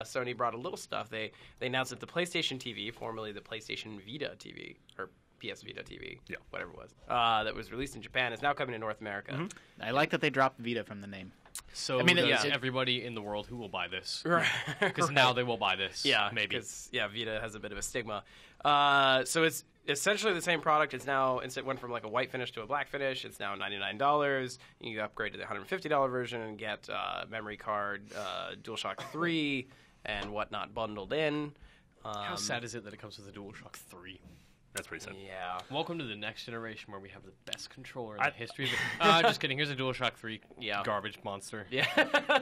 Sony brought a little stuff. They announced that the PlayStation TV, formerly the PlayStation Vita TV, or PS Vita TV, whatever it was, that was released in Japan, is now coming to North America. Mm-hmm. I like that they dropped Vita from the name. So I mean, everybody in the world who will buy this. Because now they will buy this. Yeah, maybe. Because, Vita has a bit of a stigma. So it's essentially the same product. It's now, it went from like a white finish to a black finish. It's now $99. You can upgrade to the $150 version and get memory card, DualShock 3, and whatnot bundled in. How sad is it that it comes with a DualShock 3? That's pretty sad. Yeah. Welcome to the next generation where we have the best controller in the history of it. Just kidding. Here's a DualShock 3 garbage monster. Yeah.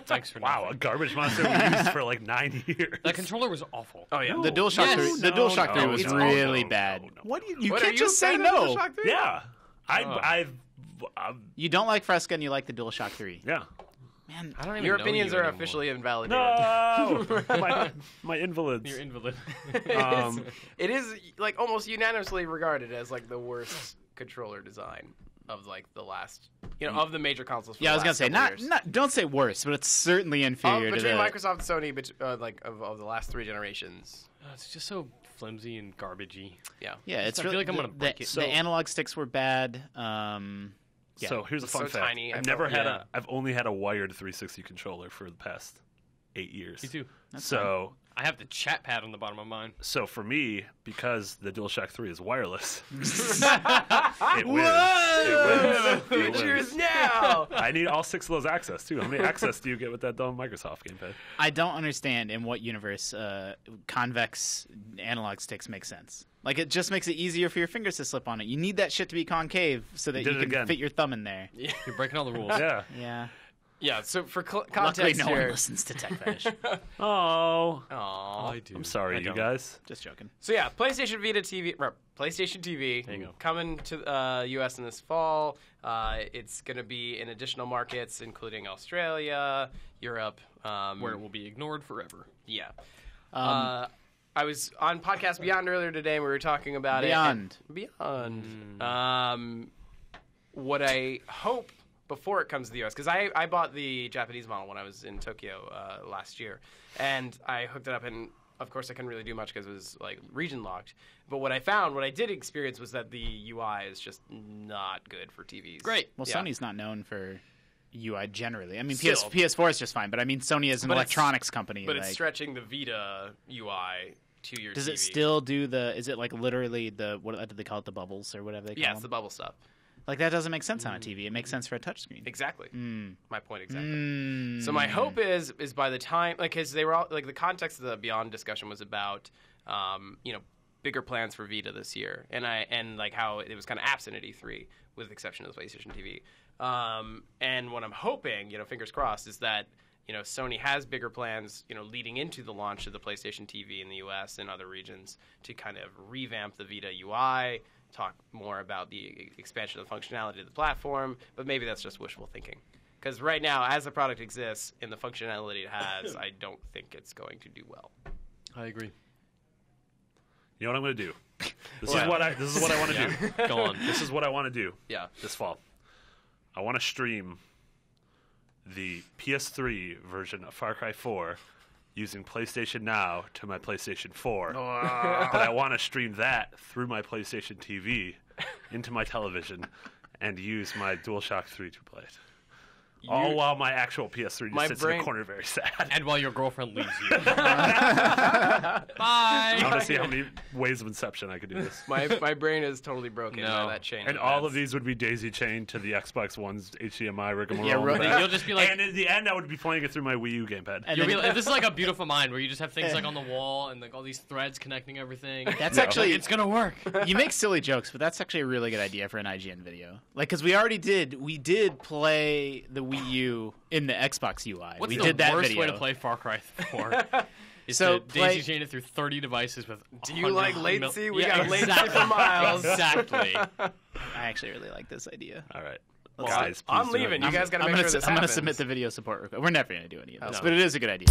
Thanks for Wow, nothing. a garbage monster we used for like 9 years. That controller was awful. Oh, yeah. The DualShock 3, the DualShock 3 was really bad. What do You can't just say no. Yeah. I've You don't like Fresca and you like the DualShock 3. yeah. Man, I don't even Your know opinions you are anymore. officially invalidated. No, my invalids. You're invalid. It is like almost unanimously regarded as like the worst controller design of like the last, of the major consoles. For yeah, I the was gonna last say couple years. not. Don't say worse, but it's certainly inferior to between the. Microsoft and Sony, like of the last 3 generations. It's just so flimsy and garbagey. Yeah, Yeah, it's I feel really, like I'm gonna break it. the analog sticks were bad. Yeah. So here's a fun so fact. tiny, I've only had a wired 360 controller for the past 8 years. Me too. So I have the chat pad on the bottom of mine. So for me, because the DualShock 3 is wireless, it wins. The future is now. I need all 6 of those access too. How many access do you get with that dumb Microsoft gamepad? I don't understand in what universe convex analog sticks make sense. Like, it just makes it easier for your fingers to slip on it. You need that shit to be concave so that you can fit your thumb in there. Yeah. You're breaking all the rules. Yeah. Yeah. Yeah, so for Luckily, context no here, one listens to Tech Fetish. Oh. I do. I'm sorry, you guys. Just joking. So yeah, PlayStation Vita TV, PlayStation TV, There you go. coming to U.S. in this fall. It's going to be in additional markets, including Australia, Europe, Where it will be ignored forever. Yeah. I was on Podcast Beyond earlier today, and we were talking about Beyond. What I hope before it comes to the U.S., because I bought the Japanese model when I was in Tokyo last year, and I hooked it up, and of course I couldn't really do much because it was like region locked. But what I did experience was that the UI is just not good for TVs. Great. Well, Yeah. Sony's not known for UI generally. I mean, Still. PS4 is just fine, but I mean, Sony is an electronics company. But it's stretching the Vita UI to your does TV. it still do is it like literally what do they call it, the bubbles or whatever they call Yeah, them? it's the bubble stuff. Like, that doesn't make sense on a TV. It makes sense for a touchscreen. Exactly. My point exactly. So my hope is by the time, like, because they were all, like, the context of the Beyond discussion was about, bigger plans for Vita this year, and like how it was kind of absent at E3, with the exception of the PlayStation TV. And what I'm hoping, fingers crossed, is that Sony has bigger plans, leading into the launch of the PlayStation TV in the U.S. and other regions to kind of revamp the Vita UI. Talk more about the expansion of the functionality of the platform, but maybe that's just wishful thinking. Because right now, as the product exists and the functionality it has, I don't think it's going to do well. I agree. You know what I'm going to do? This is what I want to do. Go on. This is what I want to do. Yeah. This fall, I want to stream the PS3 version of Far Cry 4 using PlayStation Now to my PlayStation 4. But I want to stream that through my PlayStation TV into my television and use my DualShock 3 to play it. All while my actual PS3 just sits in the corner very sad. And while your girlfriend leaves you. Bye. I want to see how many ways of inception I could do this. My brain is totally broken by that chain. And all of these would be daisy-chained to the Xbox One's HDMI rigmarole. Yeah, You'll just be like, and in the end, I would be playing it through my Wii U gamepad. And you'll be then- like, this is like a Beautiful Mind where you just have things like on the wall and like all these threads connecting everything. That's actually It's gonna work. You make silly jokes, but that's actually a really good idea for an IGN video. Like, because we did play the Wii U in the Xbox UI. What's we the did that worst video. way to play Far Cry 4? Is So to daisy chain it through 30 devices with. Do you like 100 latency? We got latency for miles. Exactly. I actually really like this idea. All right. Well, Guys, I'm please do it. leaving. You guys got to make sure this I'm happens. gonna submit the video support request. We're never gonna do any of this, no. but it is a good idea.